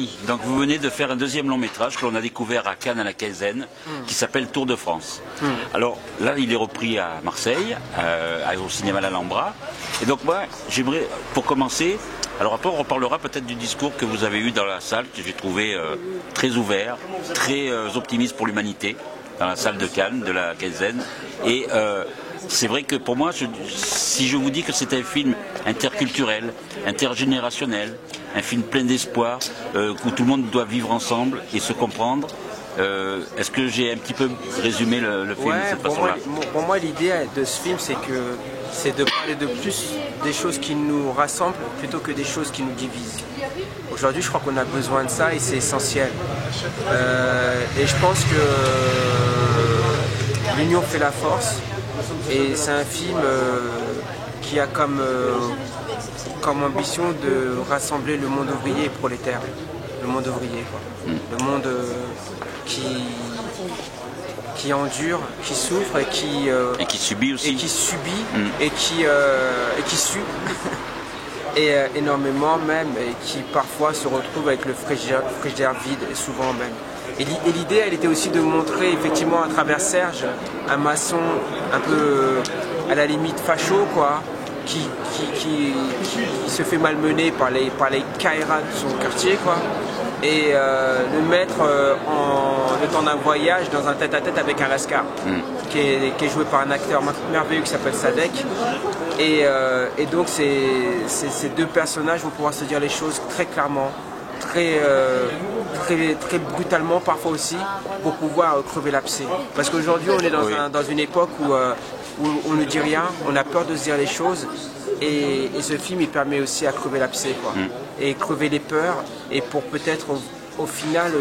Denis, donc vous venez de faire un deuxième long métrage que l'on a découvert à Cannes à la Quinzaine, qui s'appelle Tour de France. Alors là, il est repris à Marseille, au cinéma l'Alhambra. Et donc moi, j'aimerais, pour commencer, alors après on reparlera peut-être du discours que vous avez eu dans la salle, que j'ai trouvé très ouvert, très optimiste pour l'humanité, dans la salle de Cannes, de la Quinzaine. Et c'est vrai que pour moi, si je vous dis que c'est un film interculturel, intergénérationnel, un film plein d'espoir, où tout le monde doit vivre ensemble et se comprendre, est-ce que j'ai un petit peu résumé le film de cette façon-là? Pour moi, l'idée de ce film, c'est de parler de plus des choses qui nous rassemblent plutôt que des choses qui nous divisent. Aujourd'hui, je crois qu'on a besoin de ça et c'est essentiel. Et je pense que l'union fait la force. Et c'est un film qui a comme ambition de rassembler le monde ouvrier et prolétaire. Le monde ouvrier, quoi. Le monde qui endure, qui souffre et qui subit aussi. Et qui subit et qui sue. Et énormément même, et qui parfois se retrouve avec le frigidaire vide, et souvent même. Et l'idée, elle était aussi de montrer effectivement à travers Serge, un maçon un peu à la limite facho, quoi, qui se fait malmener par les caïras de son quartier, quoi, et le mettre le temps d'un voyage dans un tête-à-tête avec un lascar, qui est joué par un acteur merveilleux qui s'appelle Sadek. Et donc ces deux personnages vont pouvoir se dire les choses très clairement, très brutalement parfois aussi, pour pouvoir crever l'abcès. Parce qu'aujourd'hui on est dans une époque où on ne dit rien, on a peur de se dire les choses, et ce film il permet aussi à crever l'abcès, quoi. Et crever les peurs, et pour peut-être au final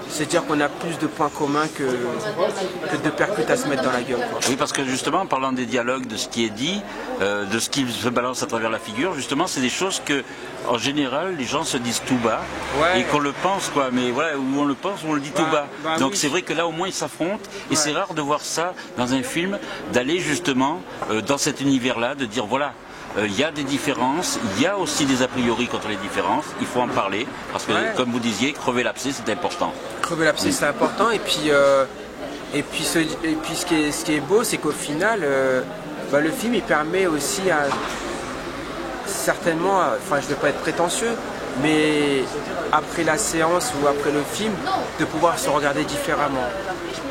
se dire qu'on a plus de points communs que de percutes à se mettre dans la gueule, quoi. Oui, parce que justement, en parlant des dialogues, de ce qui est dit, de ce qui se balance à travers la figure, justement, c'est des choses que, en général, les gens se disent tout bas, et qu'on le pense, quoi, mais voilà, ou on le pense ou on le dit tout bas. Donc c'est vrai que là, au moins, ils s'affrontent, et c'est rare de voir ça dans un film, d'aller justement dans cet univers-là, de dire, voilà, il y a des différences, il y a aussi des a priori contre les différences, il faut en parler, parce que comme vous disiez, crever l'abcès c'est important. Crever l'abcès c'est important, et puis ce qui est beau, c'est qu'au final, le film il permet aussi certainement, enfin je ne vais pas être prétentieux, mais après la séance ou après le film, de pouvoir se regarder différemment.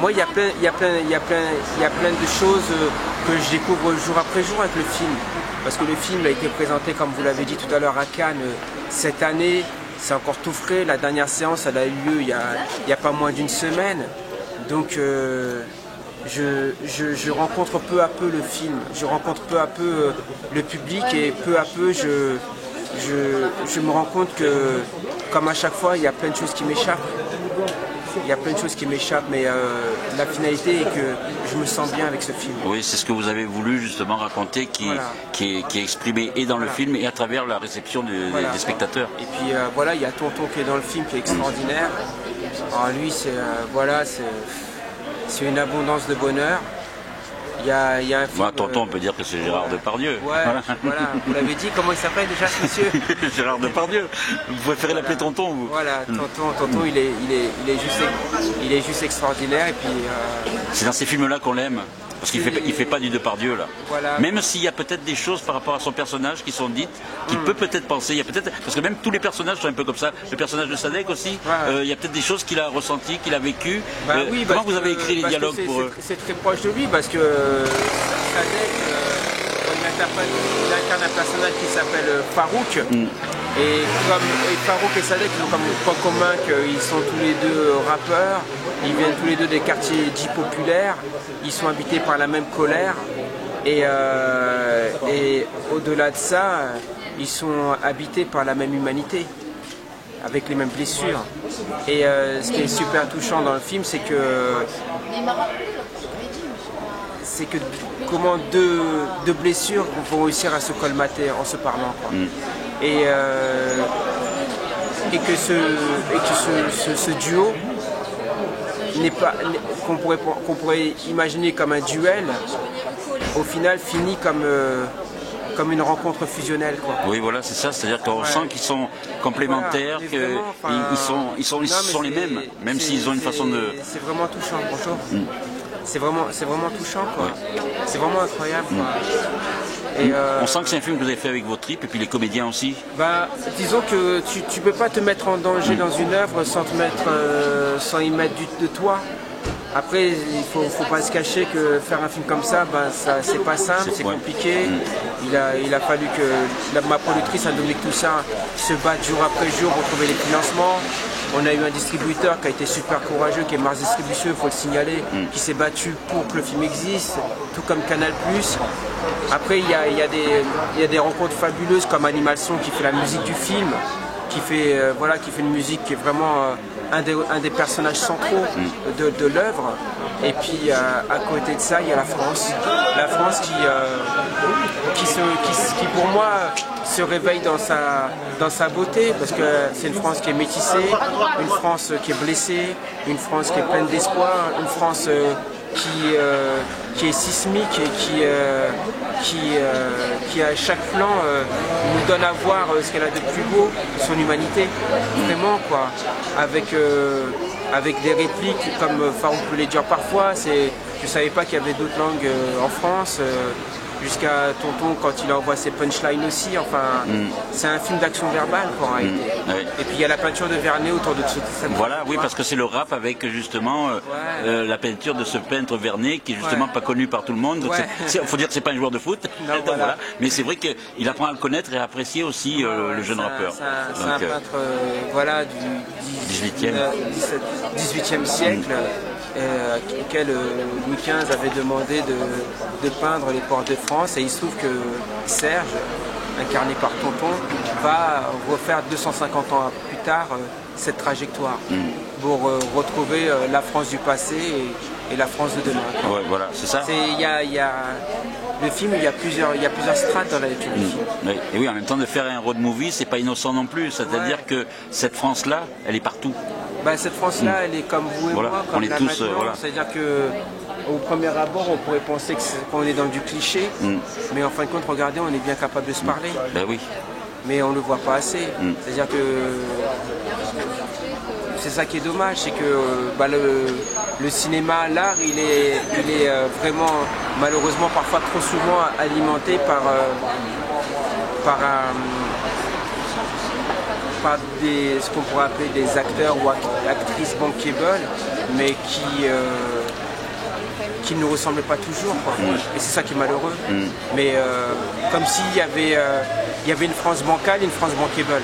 Moi il y a plein de choses que je découvre jour après jour avec le film. Parce que le film a été présenté, comme vous l'avez dit tout à l'heure, à Cannes cette année. C'est encore tout frais. La dernière séance, elle a eu lieu il y a pas moins d'une semaine. Donc je rencontre peu à peu le film. Je rencontre peu à peu le public, et peu à peu je me rends compte que, comme à chaque fois, il y a plein de choses qui m'échappent. Il y a plein de choses qui m'échappent, mais la finalité est que je me sens bien avec ce film. Oui, c'est ce que vous avez voulu justement raconter, qui est exprimé et dans le film et à travers la réception des spectateurs. Et puis voilà, il y a Tonton qui est dans le film, qui est extraordinaire. Alors lui, c'est une abondance de bonheur. Il y a un film, moi, Tonton, on peut dire que c'est Gérard Depardieu. Ouais, voilà. Vous l'avez dit, comment il s'appelle déjà ce monsieur? Gérard Depardieu. Vous préférez l'appeler Tonton, vous? Voilà, Tonton, il est juste extraordinaire. Et puis c'est dans ces films-là qu'on l'aime. Parce qu'il fait pas du Depardieu là. Voilà. Même s'il y a peut-être des choses par rapport à son personnage qui sont dites, qu'il peut peut-être penser. Il y a peut-être, parce que même tous les personnages sont un peu comme ça. Le personnage de Sadek aussi. Il y a peut-être des choses qu'il a ressenties, qu'il a vécues. Comment vous avez écrit les dialogues pour eux? C'est très proche de lui, parce que Sadek, il incarne un personnage qui s'appelle Farouk. Et Farouk et Sadek, ils ont comme point commun qu'ils sont tous les deux rappeurs, ils viennent tous les deux des quartiers dits populaires, ils sont habités par la même colère, et au-delà de ça, ils sont habités par la même humanité, avec les mêmes blessures. Et ce qui est super touchant dans le film, c'est que comment deux blessures vont réussir à se colmater en se parlant, quoi. Et que ce duo n'est pas, qu'on pourrait imaginer comme un duel, au final finit comme comme une rencontre fusionnelle, quoi. Oui, voilà, c'est ça. C'est-à-dire qu'on sent qu'ils sont complémentaires, voilà, qu'ils sont les mêmes, même s'ils ont une façon de... C'est vraiment touchant, bonjour. C'est vraiment touchant, quoi. Ouais. C'est vraiment incroyable, quoi. Et on sent que c'est un film que vous avez fait avec vos tripes et puis les comédiens aussi. Bah, disons que tu peux pas te mettre en danger dans une œuvre sans sans y mettre de toi. Après, il faut pas se cacher que faire un film comme ça, c'est pas simple, c'est compliqué. Il a fallu que ma productrice, Dominique Toussaint, se batte jour après jour pour trouver les financements. On a eu un distributeur qui a été super courageux, qui est Mars Distribution, il faut le signaler, qui s'est battu pour que le film existe, tout comme Canal+. Après, il y a des rencontres fabuleuses comme Animal Son qui fait la musique du film, qui fait une musique qui est vraiment un des personnages centraux de l'œuvre. Et puis à côté de ça, il y a la France. La France qui pour moi se réveille dans sa beauté, parce que c'est une France qui est métissée, une France qui est blessée, une France qui est pleine d'espoir, une France qui est sismique et qui à chaque plan nous donne à voir ce qu'elle a de plus beau, son humanité, vraiment, quoi, avec des répliques comme Farouk peut les dire parfois. Je savais pas qu'il y avait d'autres langues en France. Jusqu'à Tonton quand il envoie ses punchlines aussi, enfin, c'est un film d'action verbale, quoi, en réalité. Ouais. Et puis il y a la peinture de Vernet autour de cette... Voilà, oui, parce que c'est le rap avec justement la peinture de ce peintre Vernet qui est justement pas connu par tout le monde. Donc faut dire que c'est pas un joueur de foot, non, voilà. Mais c'est vrai qu'il apprend à le connaître et à apprécier aussi le jeune rappeur. C'est un peintre du 18e siècle. Auquel Louis XV avait demandé de peindre les ports de France, et il se trouve que Serge, incarné par Tonton, va refaire 250 ans plus tard cette trajectoire pour retrouver la France du passé et la France de demain. Ouais, voilà, c'est ça. Le film, il y a plusieurs strates dans la lecture du film. Oui. Et oui, en même temps, de faire un road movie, c'est pas innocent non plus. C'est-à-dire que cette France-là, elle est partout. Cette France-là, elle est comme vous et moi, comme on est là tous, maintenant. C'est-à-dire qu'au premier abord, on pourrait penser qu'on est dans du cliché, mais en fin de compte, regardez, on est bien capable de se parler. Ben oui. Mais on ne le voit pas assez. C'est-à-dire que c'est ça qui est dommage, c'est que le cinéma, l'art, il est vraiment, malheureusement, parfois trop souvent alimenté par ce qu'on pourrait appeler des acteurs ou actrices bankable, mais qui ne nous ressemblent pas toujours, quoi. Et c'est ça qui est malheureux. Mais comme s'il y avait une France bancale et une France bankable.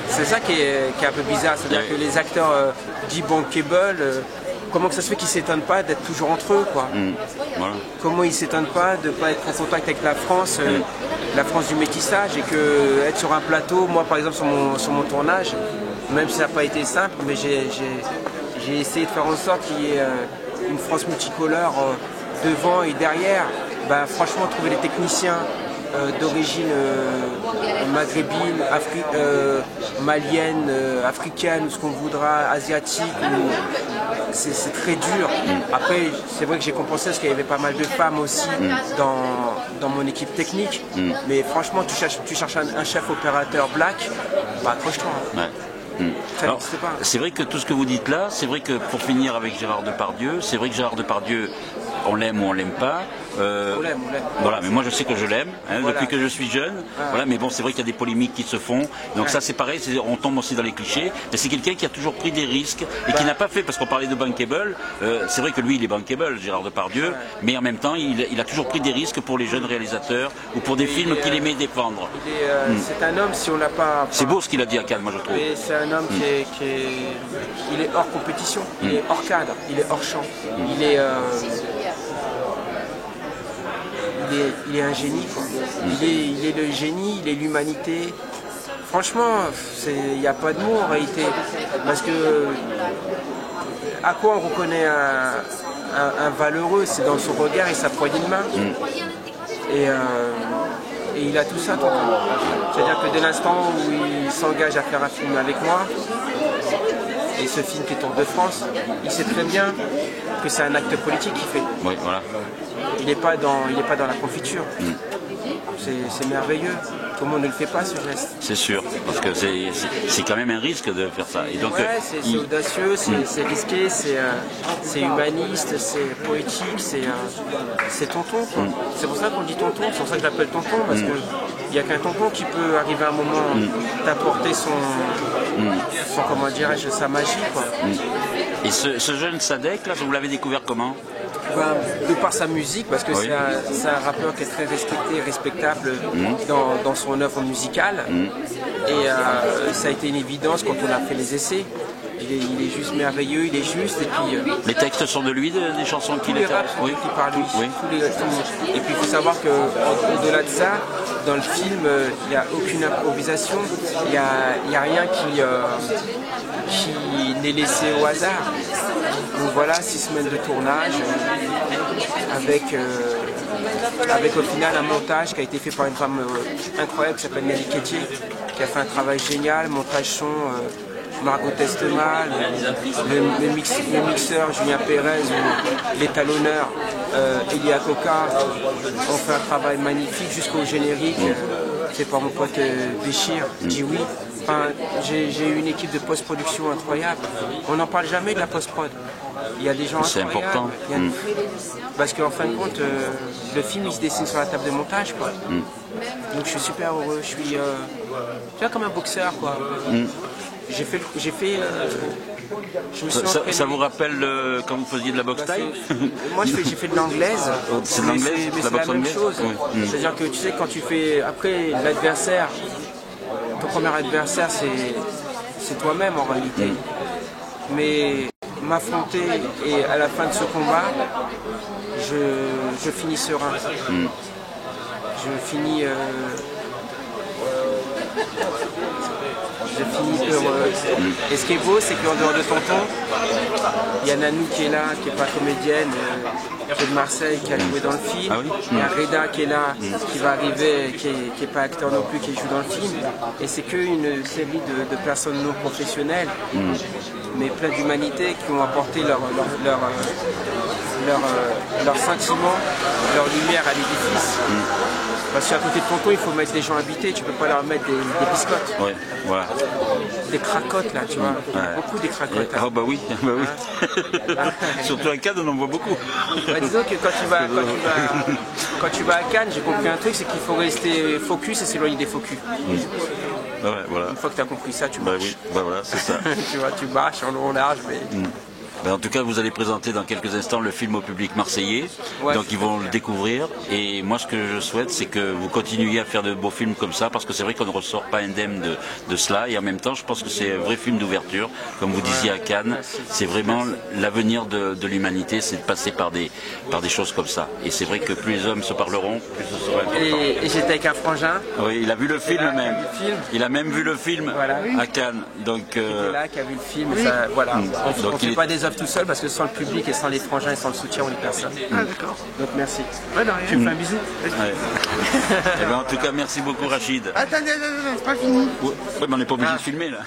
C'est ça qui est un peu bizarre, c'est-à-dire que les acteurs dits bankable, comment que ça se fait qu'ils ne s'étonnent pas d'être toujours entre eux, quoi. Voilà. Comment ils ne s'étonnent pas de ne pas être en contact avec la France du métissage, et que être sur un plateau, moi par exemple sur mon tournage, même si ça n'a pas été simple, mais j'ai essayé de faire en sorte qu'il y ait une France multicolore devant et derrière. Franchement, trouver des techniciens d'origine maghrébine, malienne, africaine, ou ce qu'on voudra, asiatique, c'est très dur. Après, c'est vrai que j'ai compensé parce qu'il y avait pas mal de femmes aussi dans mon équipe technique, mais franchement, tu cherches un chef opérateur black, accroche-toi. Alors, c'est vrai que tout ce que vous dites là, c'est vrai que pour finir avec Gérard Depardieu, c'est vrai que Gérard Depardieu, on l'aime ou on l'aime pas. On l'aime. Voilà, mais moi je sais que je l'aime, depuis que je suis jeune. Voilà, mais bon, c'est vrai qu'il y a des polémiques qui se font. Donc ça, c'est pareil, on tombe aussi dans les clichés. Mais c'est quelqu'un qui a toujours pris des risques et qui n'a pas fait, parce qu'on parlait de bankable. C'est vrai que lui, il est bankable, Gérard Depardieu, mais en même temps, il a toujours pris des risques pour les jeunes réalisateurs ou pour des films qu'il aimait défendre. C'est un homme, si on l'a pas. C'est beau ce qu'il a dit à Cannes, moi je trouve. C'est un homme il est hors compétition, il est hors cadre, il est hors champ, il est un génie, quoi. Il est le génie, il est l'humanité. Franchement, il n'y a pas de mots en réalité. Parce que à quoi on reconnaît un valeureux, c'est dans son regard et sa poignée de main. Et il a tout ça, tout. C'est-à-dire que dès l'instant où il s'engage à faire un film avec moi, et ce film qui est Tour de France, il sait très bien que c'est un acte politique qu'il fait. Oui, voilà. Il n'est pas dans la confiture. c'est merveilleux. Tout le monde ne le fait pas, ce geste. C'est sûr, parce que c'est quand même un risque de faire ça. Et donc, Ouais, c'est audacieux, c'est risqué, c'est humaniste, c'est poétique, c'est tonton, quoi. C'est pour ça qu'on dit tonton, c'est pour ça que je l'appelle tonton, parce qu'il n'y a qu'un tonton qui peut arriver à un moment d'apporter comment dirais-je, sa magie, quoi. Et ce jeune Sadek, là, vous l'avez découvert comment? Ben, de par sa musique, parce que c'est un rappeur qui est très respecté et respectable dans son œuvre musicale. Et ça a été une évidence quand on a fait les essais. Il est juste merveilleux, il est juste. Et puis, les textes sont de lui, des chansons qu'il a écrites par lui. Oui. Et puis il faut savoir qu'au-delà de ça, dans le film, il n'y a aucune improvisation, il n'y a rien qui n'est laissé au hasard. Donc voilà, 6 semaines de tournage avec au final un montage qui a été fait par une femme incroyable qui s'appelle Nelly Quétier, qui a fait un travail génial, montage son Margot Testemal, le mixeur Julien Pérez, l'étalonneur Elia Coca ont fait un travail magnifique jusqu'au générique fait par mon pote Béchir, Dioui. Enfin, j'ai eu une équipe de post-production incroyable. On n'en parle jamais de la post-prod. Il y a des gens incroyables. C'est important. Parce qu'en fin de compte, le film il se dessine sur la table de montage, quoi. Donc je suis super heureux. Je suis comme un boxeur, quoi. Je me suis ça vous rappelle quand vous faisiez de la boxe thaï? Moi j'ai fait de l'anglaise. C'est de l'anglaise, mais la c'est boxe la même anglaise. chose. C'est-à-dire que tu sais, quand tu fais après l'adversaire, ton premier adversaire c'est toi-même en réalité. Mais m'affronter et à la fin de ce combat, je finis serein. Je finis heureux. Et ce qui est beau, c'est qu'en dehors de Tonton, il y a Nanou qui est là, qui n'est pas comédienne, qui est de Marseille, qui a joué dans le film. Il y a Reda qui est là, qui va arriver, qui n'est pas acteur non plus, qui joue dans le film. Et c'est qu'une série de personnes non professionnelles, mais pleines d'humanité, qui ont apporté leur sentiment, leur lumière à l'édifice. Parce qu'à côté de Tonton, il faut mettre des gens habités, tu peux pas leur mettre des biscottes. Ouais, voilà. Des cracottes là, tu vois. Beaucoup des cracottes. Ah bah oui, bah oui. Surtout à Cannes, on en voit beaucoup. Bah, disons que quand tu vas à Cannes, j'ai compris un truc, c'est qu'il faut rester focus et s'éloigner des focus. Ouais, voilà. Une fois que tu as compris ça, tu marches. Bah oui, bah voilà, c'est ça. Tu vois, tu marches en long, en large, mais... Ben, en tout cas, vous allez présenter dans quelques instants le film au public marseillais, donc ils vont le découvrir. Et moi, ce que je souhaite, c'est que vous continuiez à faire de beaux films comme ça, parce que c'est vrai qu'on ne ressort pas indemne de cela. Et en même temps, je pense que c'est un vrai film d'ouverture, comme vous disiez à Cannes. C'est vraiment l'avenir de l'humanité, c'est de passer par des choses comme ça. Et c'est vrai que plus les hommes se parleront, plus ce sera important. Et j'étais avec un frangin. Oui, il a vu le film même. Il a même vu le film à Cannes. Donc, il était là, qui a vu le film. Et ça, voilà. On ne fait pas des œuvres tout seul, parce que sans le public et sans les frangins et sans le soutien, on n'est personne. Ah d'accord. Donc merci. Ouais, non, tu me fais un bisou. Eh ben, en tout cas, merci beaucoup Rachid. Attends, c'est pas fini. Oui, mais on n'est pas obligé de filmer là.